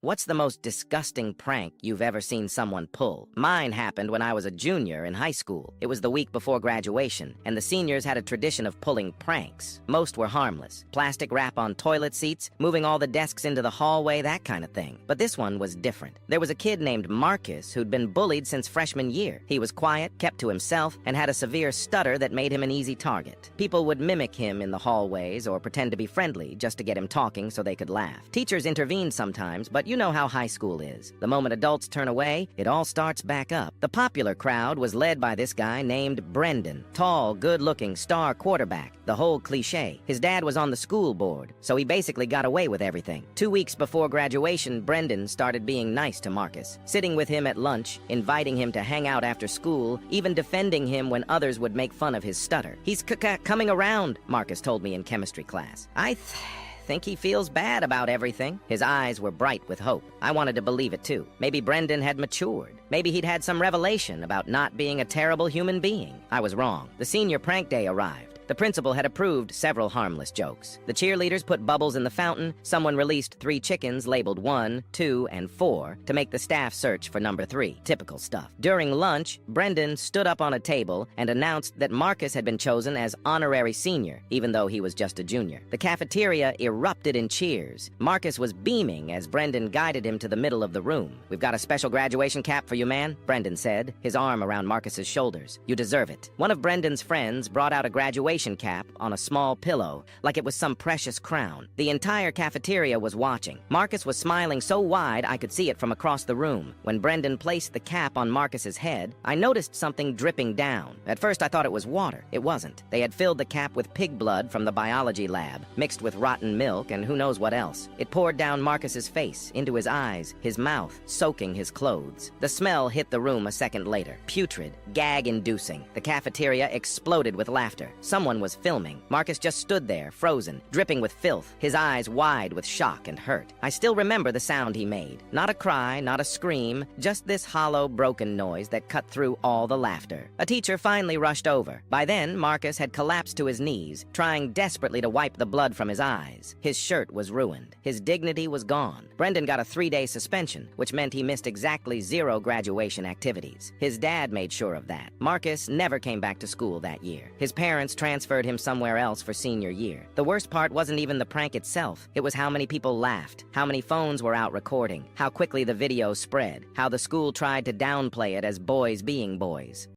What's the most disgusting prank you've ever seen someone pull? Mine happened when I was a junior in high school. It was the week before graduation, and the seniors had a tradition of pulling pranks. Most were harmless. Plastic wrap on toilet seats, moving all the desks into the hallway, that kind of thing. But this one was different. There was a kid named Marcus who'd been bullied since freshman year. He was quiet, kept to himself, and had a severe stutter that made him an easy target. People would mimic him in the hallways or pretend to be friendly just to get him talking so they could laugh. Teachers intervened sometimes, but you know how high school is. The moment adults turn away, it all starts back up. The popular crowd was led by this guy named Brendan. Tall, good-looking, star quarterback. The whole cliche. His dad was on the school board, so he basically got away with everything. 2 weeks before graduation, Brendan started being nice to Marcus, sitting with him at lunch, inviting him to hang out after school, even defending him when others would make fun of his stutter. "He's coming around," Marcus told me in chemistry class. I think he feels bad about everything. His eyes were bright with hope. I wanted to believe it too. Maybe Brendan had matured. Maybe he'd had some revelation about not being a terrible human being. I was wrong. The senior prank day arrived. The principal had approved several harmless jokes. The cheerleaders put bubbles in the fountain. Someone released 3 chickens labeled 1, 2, and 4 to make the staff search for number 3. Typical stuff. During lunch, Brendan stood up on a table and announced that Marcus had been chosen as honorary senior, even though he was just a junior. The cafeteria erupted in cheers. Marcus was beaming as Brendan guided him to the middle of the room. "We've got a special graduation cap for you, man," Brendan said, his arm around Marcus's shoulders. "You deserve it." One of Brendan's friends brought out a graduation cap on a small pillow, like it was some precious crown. The entire cafeteria was watching. Marcus was smiling so wide I could see it from across the room. When Brendan placed the cap on Marcus's head, I noticed something dripping down. At first I thought it was water. It wasn't. They had filled the cap with pig blood from the biology lab, mixed with rotten milk and who knows what else. It poured down Marcus's face, into his eyes, his mouth, soaking his clothes. The smell hit the room a second later. Putrid, gag-inducing. The cafeteria exploded with laughter. Someone was filming. Marcus just stood there, frozen, dripping with filth, his eyes wide with shock and hurt. I still remember the sound he made. Not a cry, not a scream, just this hollow, broken noise that cut through all the laughter. A teacher finally rushed over. By then, Marcus had collapsed to his knees, trying desperately to wipe the blood from his eyes. His shirt was ruined. His dignity was gone. Brendan got a 3-day suspension, which meant he missed exactly 0 graduation activities. His dad made sure of that. Marcus never came back to school that year. His parents transferred him somewhere else for senior year. The worst part wasn't even the prank itself. It was how many people laughed, how many phones were out recording, how quickly the video spread, how the school tried to downplay it as boys being boys.